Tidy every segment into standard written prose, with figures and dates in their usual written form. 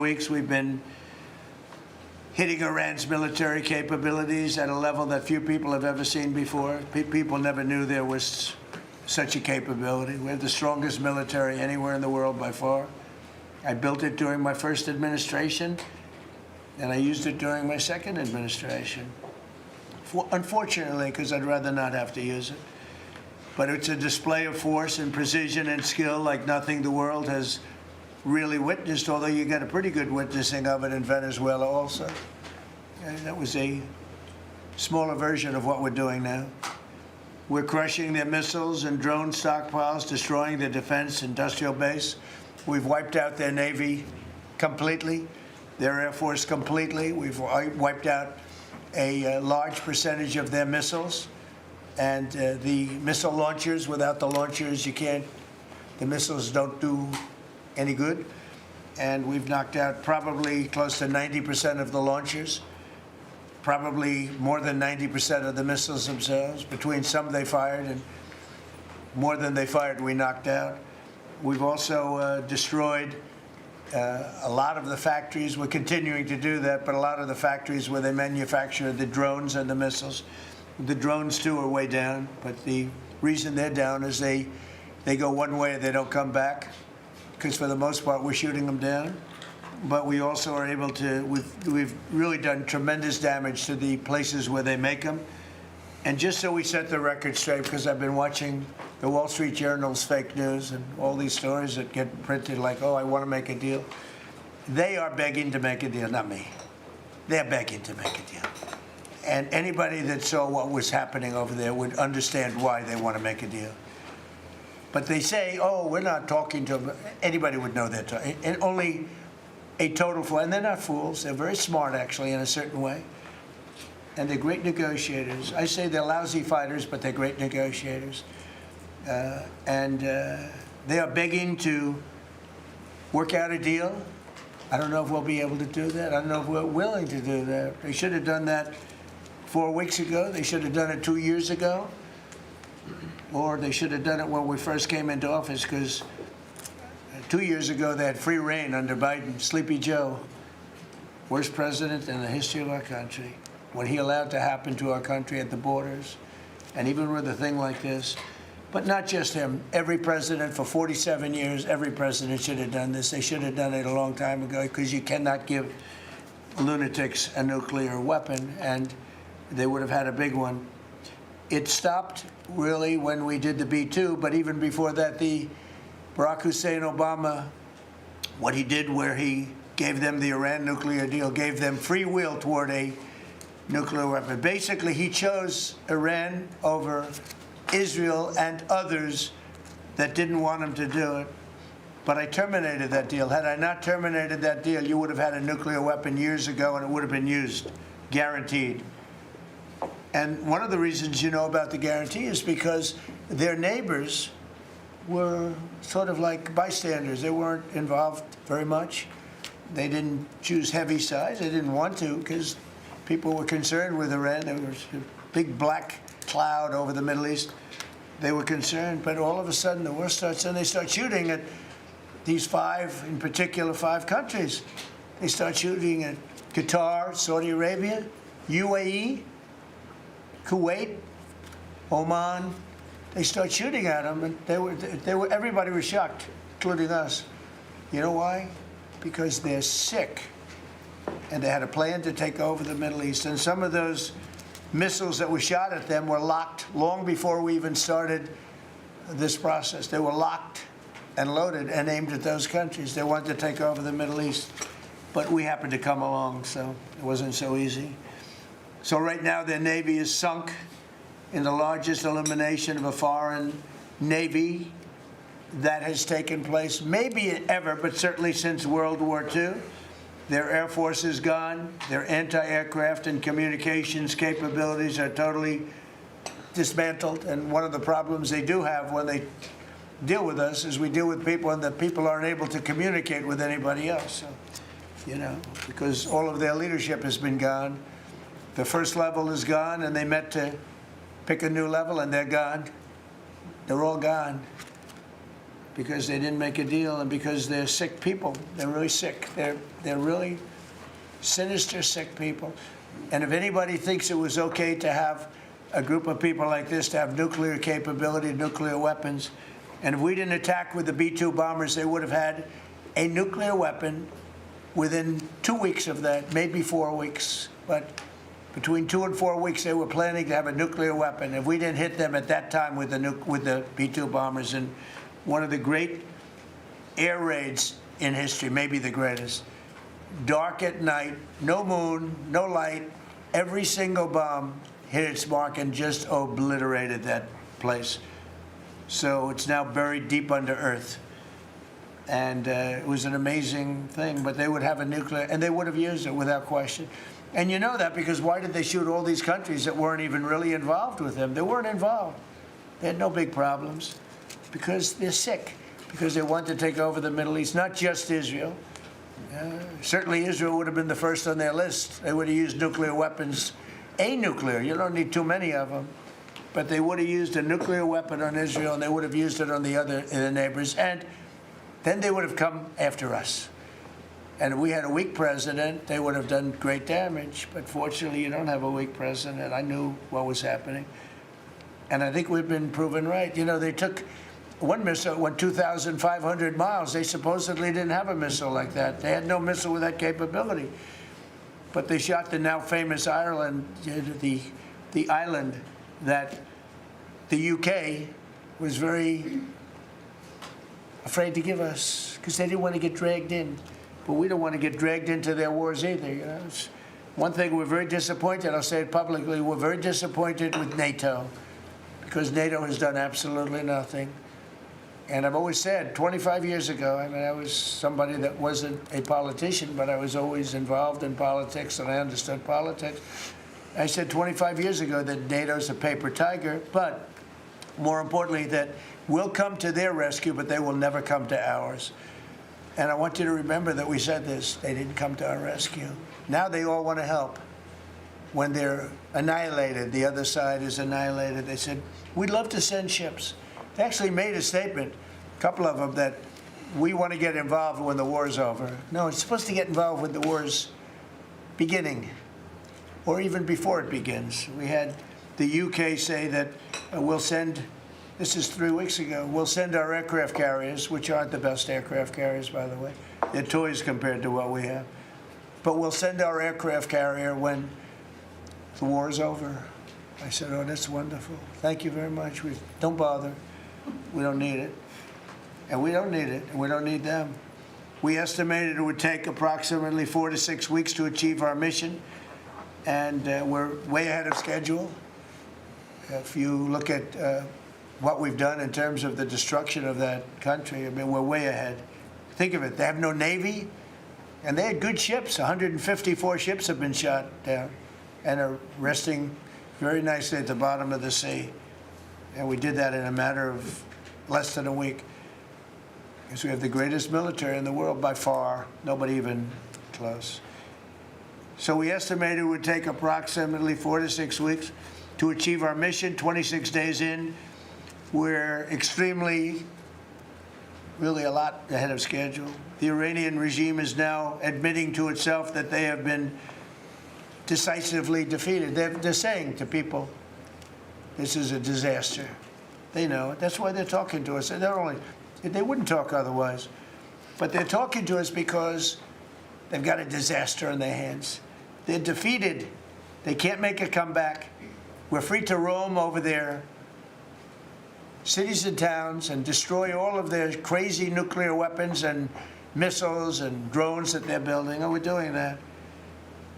weeks we've been hitting Iran's military capabilities at a level that few people have ever seen before. People never knew there was such a capability. We have the strongest military anywhere in the world by far. I built it during my first administration, and I used it during my second administration. Unfortunately, because I'd rather not have to use it. But it's a display of force and precision and skill like nothing the world has really witnessed, although you get a pretty good witnessing of it in Venezuela also. And that was a smaller version of what we're doing now. We're crushing their missiles and drone stockpiles, destroying their defense industrial base. We've wiped out their Navy completely, their Air Force completely. We've wiped out a large percentage of their missiles. And the missile launchers, without the launchers, the missiles don't do any good. And we've knocked out probably close to 90% of the launchers, probably more than 90% of the missiles themselves. Between some they fired and more than they fired, we knocked out. We've also destroyed a lot of the factories. We're continuing to do that, but a lot of the factories where they manufacture the drones and the missiles. The drones, too, are way down, but the reason they're down is they go one way and they don't come back, because for the most part we're shooting them down. But we also are able to, we've really done tremendous damage to the places where they make them. And just so we set the record straight, because I've been watching the Wall Street Journal's fake news and all these stories that get printed like, oh, I want to make a deal. They are begging to make a deal, not me. They're begging to make a deal. And anybody that saw what was happening over there would understand why they want to make a deal. But they say, oh, we're not talking to them. Anybody would know they're talking. And only a total fool. And they're not fools. They're very smart, actually, in a certain way. And they're great negotiators. I say they're lousy fighters, but they're great negotiators. They are begging to work out a deal. I don't know if we'll be able to do that. I don't know if we're willing to do that. They should have done that 4 weeks ago. They should have done it 2 years ago. Or they should have done it when we first came into office, because 2 years ago they had free reign under Biden. Sleepy Joe, worst president in the history of our country. What he allowed to happen to our country at the borders, and even with a thing like this. But not just him. Every president for 47 years, every president should have done this. They should have done it a long time ago, because you cannot give lunatics a nuclear weapon, and they would have had a big one. It stopped, really, when we did the B-2, but even before that, the Barack Hussein Obama, what he did where he gave them the Iran nuclear deal, gave them free will toward a nuclear weapon. Basically, he chose Iran over Israel and others that didn't want him to do it. But I terminated that deal. Had I not terminated that deal, you would have had a nuclear weapon years ago, and it would have been used, guaranteed. And one of the reasons you know about the guarantee is because their neighbors were sort of like bystanders. They weren't involved very much. They didn't choose heavy sides. They didn't want to, because people were concerned with Iran. There was a big black cloud over the Middle East. They were concerned, but all of a sudden the war starts, and they start shooting at these five, in particular, 5 countries. They start shooting at Qatar, Saudi Arabia, UAE, Kuwait, Oman. They start shooting at them, and everybody was shocked, including us. You know why? Because they're sick, and they had a plan to take over the Middle East. And some of those missiles that were shot at them were locked long before we even started this process. They were locked and loaded and aimed at those countries. They wanted to take over the Middle East, but we happened to come along, so it wasn't so easy. So right now their Navy is sunk in the largest elimination of a foreign Navy that has taken place, maybe ever, but certainly since World War II. Their Air Force is gone. Their anti-aircraft and communications capabilities are totally dismantled. And one of the problems they do have when they deal with us is we deal with people, and the people aren't able to communicate with anybody else. So, you know, because all of their leadership has been gone. The first level is gone, and they met to pick a new level, and they're gone. They're all gone. because they didn't make a deal and because they're sick people. They're really sick. They're really sinister, sick people. And if anybody thinks it was okay to have a group of people like this to have nuclear capability, nuclear weapons, and if we didn't attack with the B-2 bombers, they would have had a nuclear weapon within 2 weeks of that, maybe 4 weeks. But between 2 and 4 weeks, they were planning to have a nuclear weapon. If we didn't hit them at that time with the B-2 bombers, and one of the great air raids in history, maybe the greatest, dark at night, no moon, no light, every single bomb hit its mark and just obliterated that place. So it's now buried deep under earth. And it was an amazing thing, but they would have a nuclear, and they would have used it without question. And you know that because why did they shoot all these countries that weren't even really involved with them? They weren't involved. They had no big problems because they're sick, because they want to take over the Middle East, not just Israel. Certainly Israel would have been the first on their list. They would have used nuclear weapons, a nuclear, you don't need too many of them, but they would have used a nuclear weapon on Israel, and they would have used it on the neighbors, and then they would have come after us. And if we had a weak president, they would have done great damage. But fortunately, you don't have a weak president. I knew what was happening. And I think we've been proven right. You know, they took one missile, went 2,500 miles. They supposedly didn't have a missile like that. They had no missile with that capability. But they shot the now famous Ireland, the island that the UK was very afraid to give us because they didn't want to get dragged in. But we don't want to get dragged into their wars either. You know? It's one thing we're very disappointed, I'll say it publicly, we're very disappointed with NATO because NATO has done absolutely nothing. And I've always said, 25 years ago, I mean, I was somebody that wasn't a politician, but I was always involved in politics and I understood politics. I said 25 years ago that NATO's a paper tiger, but more importantly, that we'll come to their rescue, but they will never come to ours. And I want you to remember that we said this. They didn't come to our rescue. Now they all want to help. When they're annihilated, the other side is annihilated, they said, we'd love to send ships. They actually made a statement, a couple of them, that we want to get involved when the war's over. No, it's supposed to get involved when the war's beginning, or even before it begins. We had the UK say that we'll send, this is 3 weeks ago, we'll send our aircraft carriers, which aren't the best aircraft carriers, by the way. They're toys compared to what we have. But we'll send our aircraft carrier when the war is over. I said, oh, that's wonderful. Thank you very much. Don't bother. We don't need it. And we don't need it, and we don't need them. We estimated it would take approximately 4 to 6 weeks to achieve our mission, and we're way ahead of schedule. If you look at what we've done in terms of the destruction of that country, I mean, we're way ahead. Think of it. They have no Navy, and they had good ships. 154 ships have been shot down and are resting very nicely at the bottom of the sea. And we did that in a matter of less than a week. Because we have the greatest military in the world by far, nobody even close. So we estimated it would take approximately 4 to 6 weeks to achieve our mission. 26 days in, we're extremely, really a lot ahead of schedule. The Iranian regime is now admitting to itself that they have been decisively defeated. They're saying to people, this is a disaster. They know it. That's why they're talking to us. They wouldn't talk otherwise. But they're talking to us because they've got a disaster in their hands. They're defeated. They can't make a comeback. We're free to roam over their cities and towns and destroy all of their crazy nuclear weapons and missiles and drones that they're building. Oh, we're doing that.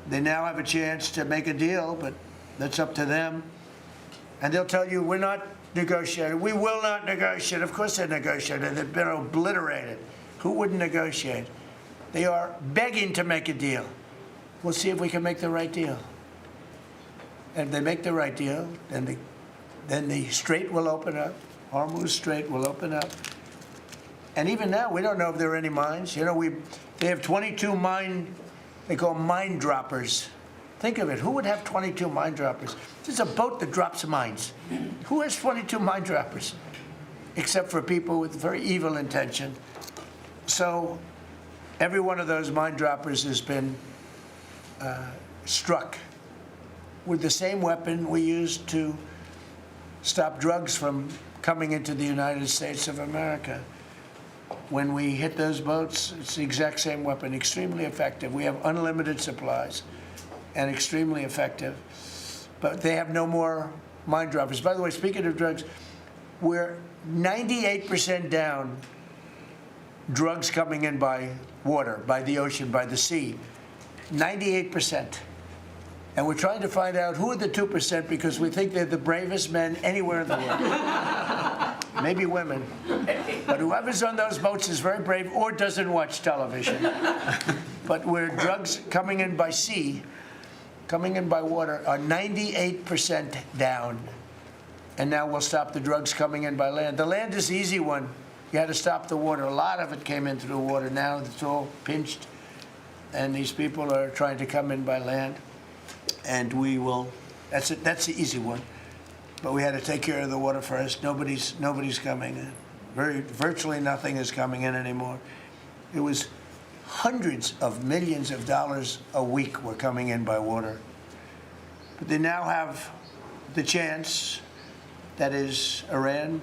They now have a chance to make a deal, but that's up to them. And they'll tell you, we're not negotiating. We will not negotiate. Of course they're negotiating. They've been obliterated. Who wouldn't negotiate? They are begging to make a deal. We'll see if we can make the right deal. And if they make the right deal, then the strait will open up. Hormuz Strait will open up. And even now, we don't know if there are any mines. You know, they have 22 they call mine droppers. Think of it. Who would have 22 mine droppers? There's a boat that drops mines. Who has 22 mine droppers? except for people with very evil intention. So every one of those mine droppers has been struck with the same weapon we used to stop drugs from coming into the United States of America. When we hit those boats, it's the exact same weapon, extremely effective. We have unlimited supplies and extremely effective. But they have no more mine droppers. By the way, speaking of drugs, we're 98% down drugs coming in by water, by the ocean, by the sea. 98%. And we're trying to find out who are the 2% because we think they're the bravest men anywhere in the world. Maybe women. But whoever's on those boats is very brave or doesn't watch television. But where drugs coming in by sea, coming in by water, are 98% down. And now we'll stop the drugs coming in by land. The land is the easy one. You had to stop the water. A lot of it came in through the water. Now it's all pinched. And these people are trying to come in by land. And we will, that's it, that's the easy one. But we had to take care of the water first. Nobody's coming in. Virtually nothing is coming in anymore. It was hundreds of millions of dollars a week were coming in by water. But they now have the chance, that is Iran,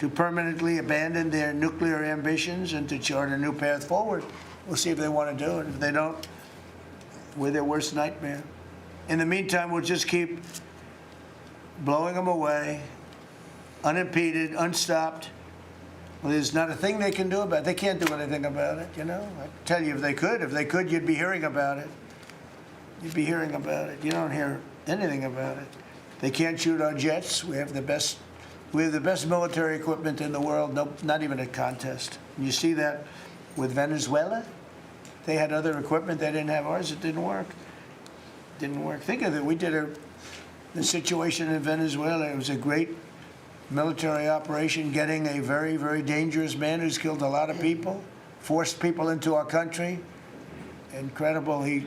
to permanently abandon their nuclear ambitions and to chart a new path forward. We'll see if they want to do it. If they don't, we're their worst nightmare. In the meantime, we'll just keep blowing them away, unimpeded, unstopped. Well, there's not a thing they can do about it. They can't do anything about it, you know. I tell you, if they could, you'd be hearing about it. You'd be hearing about it. You don't hear anything about it. They can't shoot our jets. We have the best military equipment in the world. No, not even a contest. And you see that with Venezuela. They had other equipment. They didn't have ours. It didn't work. Didn't work. Think of it. We did the situation in Venezuela. It was a great military operation, getting a very, very dangerous man who's killed a lot of people, forced people into our country. Incredible. He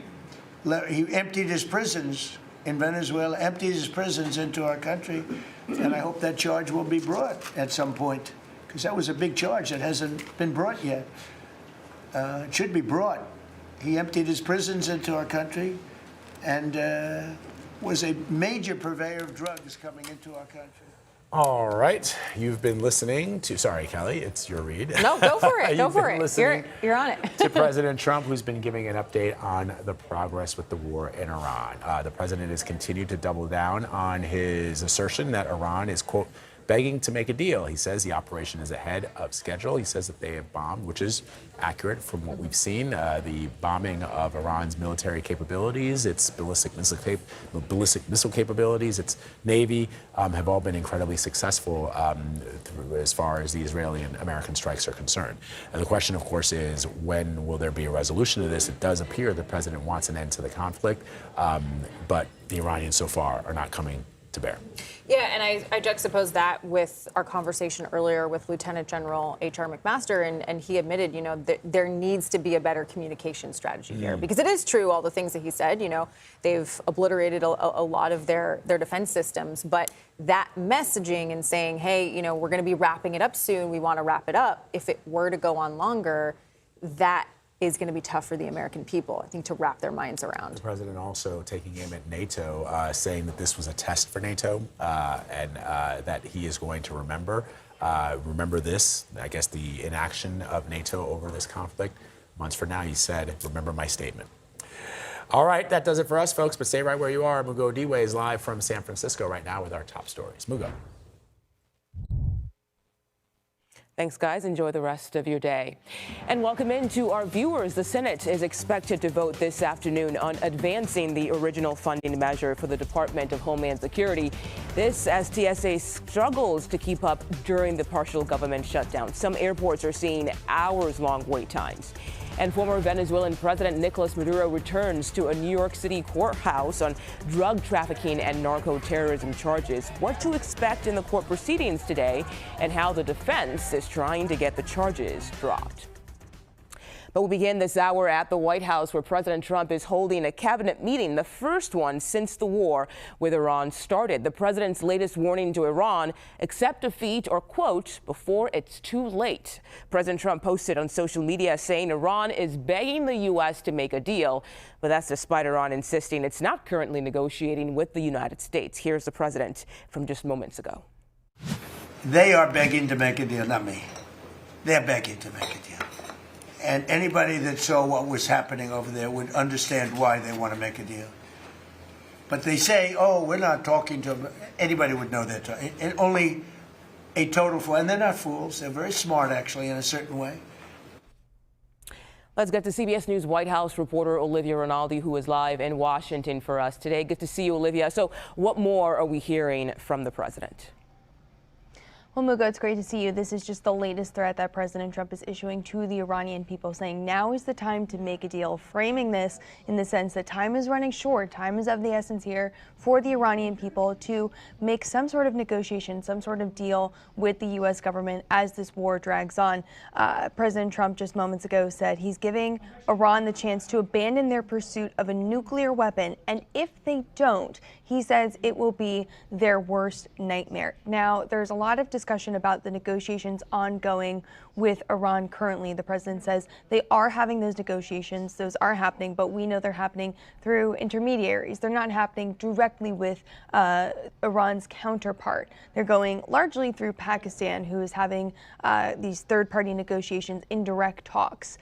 emptied his prisons in Venezuela, emptied his prisons into our country, and I hope that charge will be brought at some point, because that was a big charge that hasn't been brought yet. It should be brought. He emptied his prisons into our country and was a major purveyor of drugs coming into our country. All right. You've been listening to, sorry, Kelly, it's your read. No, go for it. Go for it. You're on it. To President Trump, who's been giving an update on the progress with the war in Iran. The president has continued to double down on his assertion that Iran is, quote, begging to make a deal. He says the operation is ahead of schedule. He says that they have bombed, which is accurate from what we've seen. The bombing of Iran's military capabilities, its ballistic missile capabilities, its Navy have all been incredibly successful as far as the Israeli and American strikes are concerned. And the question, of course, is when will there be a resolution to this? It does appear the president wants an end to the conflict, but the Iranians so far are not coming to bear. Yeah, and I juxtapose that with our conversation earlier with Lieutenant General H.R. McMaster, and he admitted, you know, that there needs to be a better communication strategy here, because it is true, all the things that he said, you know, they've obliterated a lot of their defense systems, but that messaging and saying, hey, you know, we're going to be wrapping it up soon, we want to wrap it up, if it were to go on longer, that is going to be tough for the American people, I think, to wrap their minds around. The president also taking aim at NATO, saying that this was a test for NATO and that he is going to remember this, I guess, the inaction of NATO over this conflict. Months from now, he said, remember my statement. All right, that does it for us, folks, but stay right where you are. Mugo Diwe is live from San Francisco right now with our top stories. Mugo. Thanks, guys. Enjoy the rest of your day. And welcome in to our viewers. The Senate is expected to vote this afternoon on advancing the original funding measure for the Department of Homeland Security. This as TSA struggles to keep up during the partial government shutdown. Some airports are seeing hours-long wait times. And former Venezuelan President Nicolas Maduro returns to a New York City courthouse on drug trafficking and narco-terrorism charges. What to expect in the court proceedings today and how the defense is trying to get the charges dropped. But we begin this hour at the White House, where President Trump is holding a cabinet meeting, the first one since the war with Iran started. The president's latest warning to Iran: accept defeat or, quote, before it's too late. President Trump posted on social media saying Iran is begging the U.S. to make a deal, but that's despite Iran insisting it's not currently negotiating with the United States. Here's the president from just moments ago. They are begging to make a deal, not me. They're begging to make a deal. And anybody that saw what was happening over there would understand why they want to make a deal. But they say, oh, we're not talking to them. Anybody would know that. And only a total fool. And they're not fools. They're very smart, actually, in a certain way. Let's get to CBS News White House reporter Olivia Rinaldi, who is live in Washington for us today. Good to see you, Olivia. So what more are we hearing from the president? Well, Mugo, it's great to see you. This is just the latest threat that President Trump is issuing to the Iranian people, saying now is the time to make a deal, framing this in the sense that time is running short, time is of the essence here for the Iranian people to make some sort of negotiation, some sort of deal with the U.S. government as this war drags on. President Trump just moments ago said he's giving Iran the chance to abandon their pursuit of a nuclear weapon, and if they don't, he says it will be their worst nightmare. Now, there's a lot of discussion about the negotiations ongoing with Iran currently. The president says they are having those negotiations, those are happening, but we know they're happening through intermediaries. They're not happening directly with Iran's counterpart. They're going largely through Pakistan, who is having these third-party negotiations, indirect talks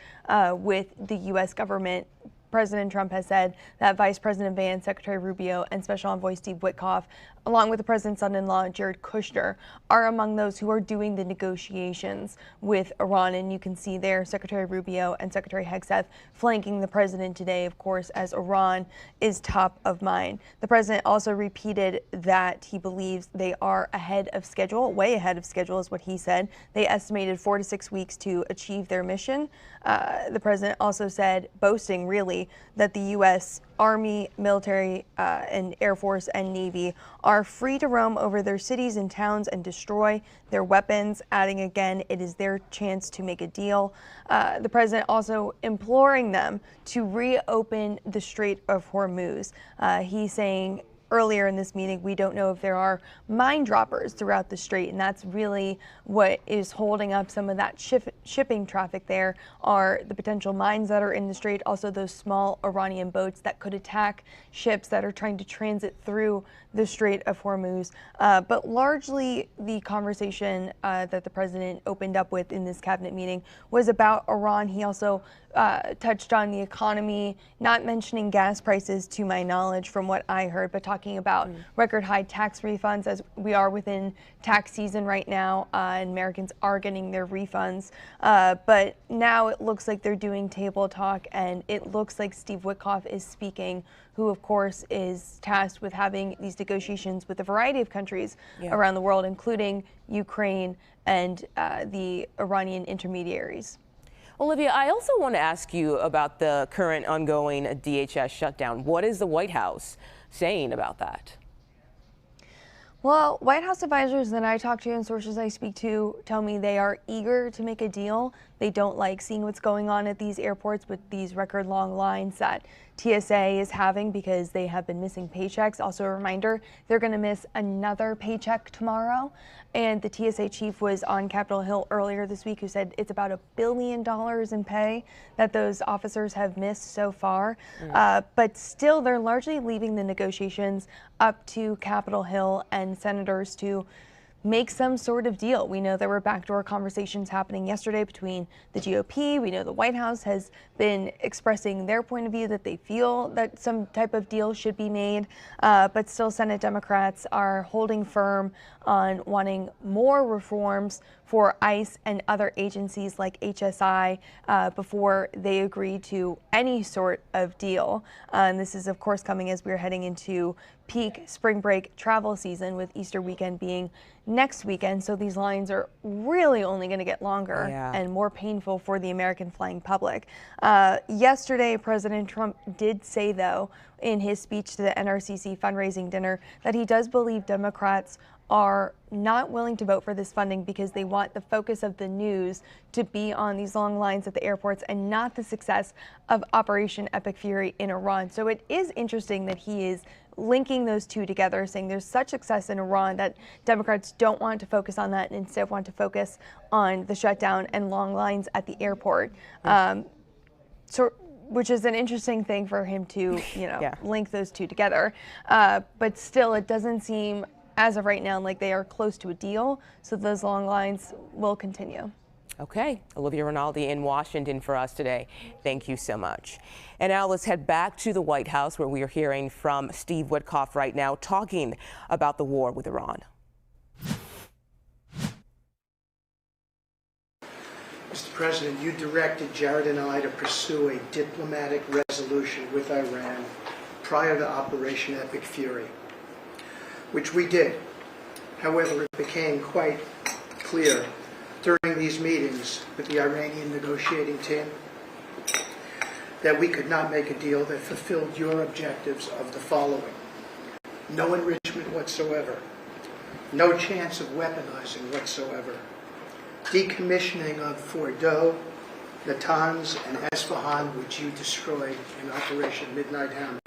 with the U.S. government. President Trump has said that Vice President Vance, Secretary Rubio, and Special Envoy Steve Witkoff, along with the president's son-in-law, Jared Kushner, are among those who are doing the negotiations with Iran. And you can see there Secretary Rubio and Secretary Hegseth flanking the president today, of course, as Iran is top of mind. The president also repeated that he believes they are ahead of schedule, way ahead of schedule is what he said. They estimated 4 to 6 weeks to achieve their mission. The president also said, boasting really, that the U.S. Army, military, and Air Force and Navy are free to roam over their cities and towns and destroy their weapons, adding again, it is their chance to make a deal. The president also imploring them to reopen the Strait of Hormuz. He's saying earlier in this meeting, we don't know if there are mine droppers throughout the strait, and that's really what is holding up some of that shipping traffic. There are the potential mines that are in the strait, also those small Iranian boats that could attack ships that are trying to transit through the Strait of Hormuz. But largely the conversation that the president opened up with in this cabinet meeting was about Iran. He also touched on the economy, not mentioning gas prices to my knowledge from what I heard, but talking about record high tax refunds as we are within tax season right now, and Americans are getting their refunds. But now it looks like they're doing table talk, and it looks like Steve Witkoff is speaking, who of course is tasked with having these negotiations with a variety of countries around the world, including Ukraine and the Iranian intermediaries. Olivia, I also want to ask you about the current ongoing DHS shutdown. What is the White House saying about that? Well, White House advisors that I talk to and sources I speak to tell me they are eager to make a deal. They don't like seeing what's going on at these airports with these record long lines that TSA is having because they have been missing paychecks. Also a reminder, they're going to miss another paycheck tomorrow. And the TSA chief was on Capitol Hill earlier this week, who said it's about $1 billion in pay that those officers have missed so far. But still, they're largely leaving the negotiations up to Capitol Hill and senators to make some sort of deal. We know there were backdoor conversations happening yesterday between the GOP. We know the White House has been expressing their point of view that they feel that some type of deal should be made. But still, Senate Democrats are holding firm on wanting more reforms for ICE and other agencies like HSI before they agree to any sort of deal. And this is, of course, coming as we're heading into peak spring break travel season, with Easter weekend being next weekend. So these lines are really only going to get longer and more painful for the American flying public. Yesterday, President Trump did say, though, in his speech to the NRCC fundraising dinner, that he does believe Democrats are not willing to vote for this funding because they want the focus of the news to be on these long lines at the airports and not the success of Operation Epic Fury in Iran. So it is interesting that he is linking those two together, saying there's such success in Iran that Democrats don't want to focus on that and instead want to focus on the shutdown and long lines at the airport. Which is an interesting thing for him to, link those two together. But still, it doesn't seem, as of right now, like they are close to a deal. So those long lines will continue. Okay, Olivia Rinaldi in Washington for us today. Thank you so much. And now let's head back to the White House, where we are hearing from Steve Witkoff right now, talking about the war with Iran. Mr. President, you directed Jared and I to pursue a diplomatic resolution with Iran prior to Operation Epic Fury, which we did. However, it became quite clear during these meetings with the Iranian negotiating team that we could not make a deal that fulfilled your objectives of the following: no enrichment whatsoever, no chance of weaponizing whatsoever, decommissioning of Fordow, Natanz, and Esfahan, which you destroyed in Operation Midnight Hammer,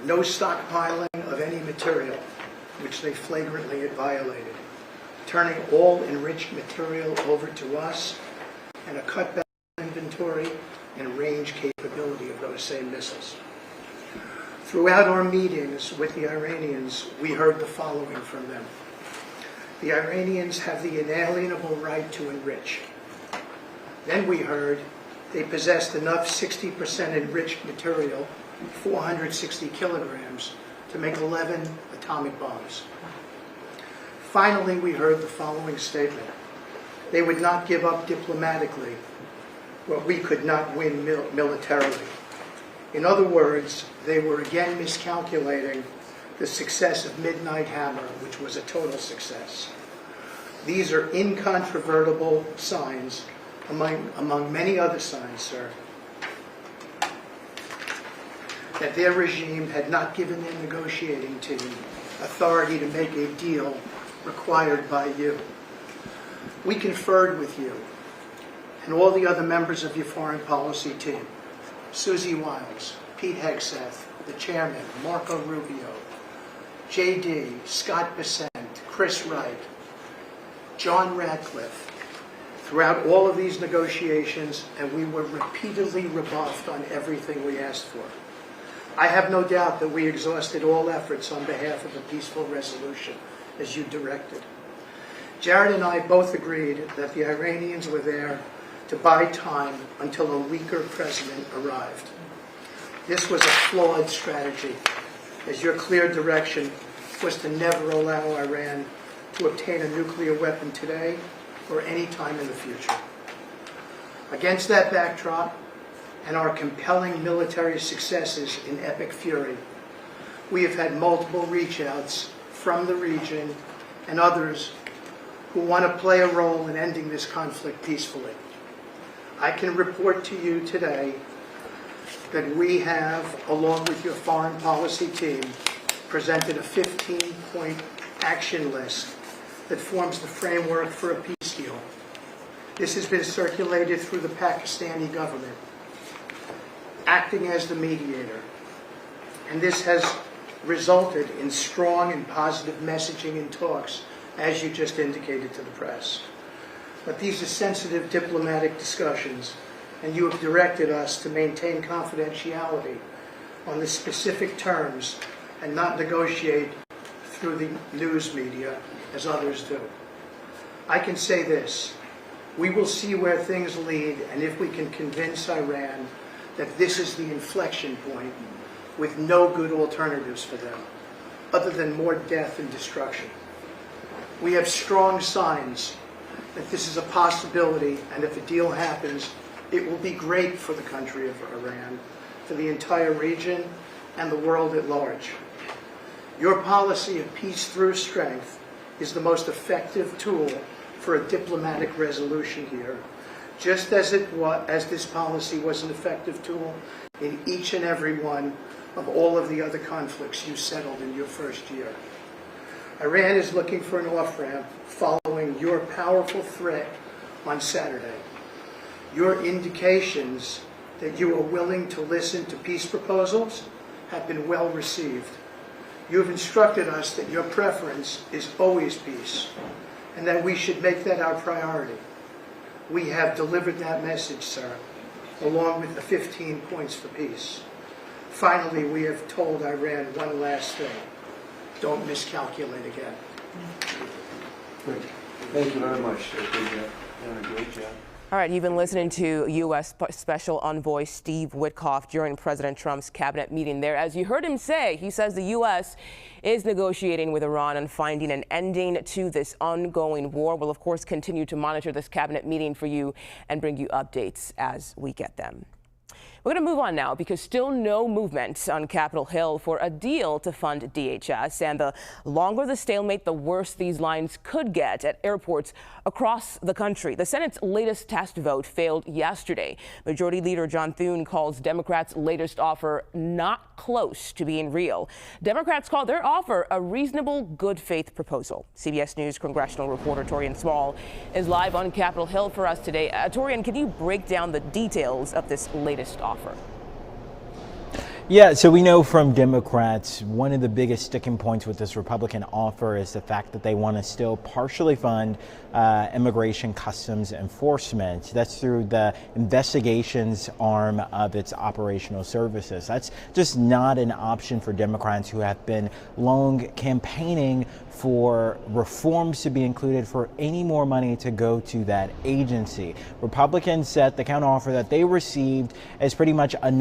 no stockpiling of any material, which they flagrantly violated, turning all enriched material over to us, and a cutback inventory and range capability of those same missiles. Throughout our meetings with the Iranians, we heard the following from them. The Iranians have the inalienable right to enrich. Then we heard they possessed enough 60% enriched material, 460 kilograms, to make 11 atomic bombs. Finally, we heard the following statement. They would not give up diplomatically what we could not win militarily. In other words, they were again miscalculating the success of Midnight Hammer, which was a total success. These are incontrovertible signs, among many other signs, sir, that their regime had not given their negotiating team authority to make a deal required by you. We conferred with you and all the other members of your foreign policy team, Susie Wiles, Pete Hegseth, the chairman, Marco Rubio, J.D., Scott Bessent, Chris Wright, John Radcliffe, throughout all of these negotiations, and we were repeatedly rebuffed on everything we asked for. I have no doubt that we exhausted all efforts on behalf of a peaceful resolution, as you directed. Jared and I both agreed that the Iranians were there to buy time until a weaker president arrived. This was a flawed strategy, as your clear direction was to never allow Iran to obtain a nuclear weapon today or any time in the future. Against that backdrop and our compelling military successes in Epic Fury, we have had multiple reach-outs from the region and others who want to play a role in ending this conflict peacefully. I can report to you today that we have, along with your foreign policy team, presented a 15-point action list that forms the framework for a peace deal. This has been circulated through the Pakistani government, acting as the mediator. And this has resulted in strong and positive messaging in talks, as you just indicated to the press. But these are sensitive diplomatic discussions, and you have directed us to maintain confidentiality on the specific terms and not negotiate through the news media as others do. I can say this: we will see where things lead, and if we can convince Iran that this is the inflection point with no good alternatives for them, other than more death and destruction. We have strong signs that this is a possibility, and if a deal happens, it will be great for the country of Iran, for the entire region, and the world at large. Your policy of peace through strength is the most effective tool for a diplomatic resolution here, just as this policy was an effective tool in each and every one of all of the other conflicts you settled in your first year. Iran is looking for an off-ramp following your powerful threat on Saturday. Your indications that you are willing to listen to peace proposals have been well received. You have instructed us that your preference is always peace, and that we should make that our priority. We have delivered that message, sir, along with the 15 points for peace. Finally, we have told Iran one last thing. Don't miscalculate again. Good. Thank you very much. You've done a great job. All right, you've been listening to U.S. Special Envoy Steve Witkoff during President Trump's cabinet meeting there. As you heard him say, he says the U.S. is negotiating with Iran on finding an ending to this ongoing war. We'll, of course, continue to monitor this cabinet meeting for you and bring you updates as we get them. We're going to move on now because still no movement on Capitol Hill for a deal to fund DHS. And the longer the stalemate, the worse these lines could get at airports across the country. The Senate's latest test vote failed yesterday. Majority Leader John Thune calls Democrats' latest offer not close to being real. Democrats call their offer a reasonable, good faith proposal. CBS News congressional reporter Torian Small is live on Capitol Hill for us today. Torian, can you break down the details of this latest offer? Yeah, so we know from Democrats, one of the biggest sticking points with this Republican offer is the fact that they want to still partially fund immigration customs enforcement. That's through the investigations arm of its operational services. That's just not an option for Democrats who have been long campaigning for reforms to be included for any more money to go to that agency. Republicans said the counteroffer that they received is pretty much enough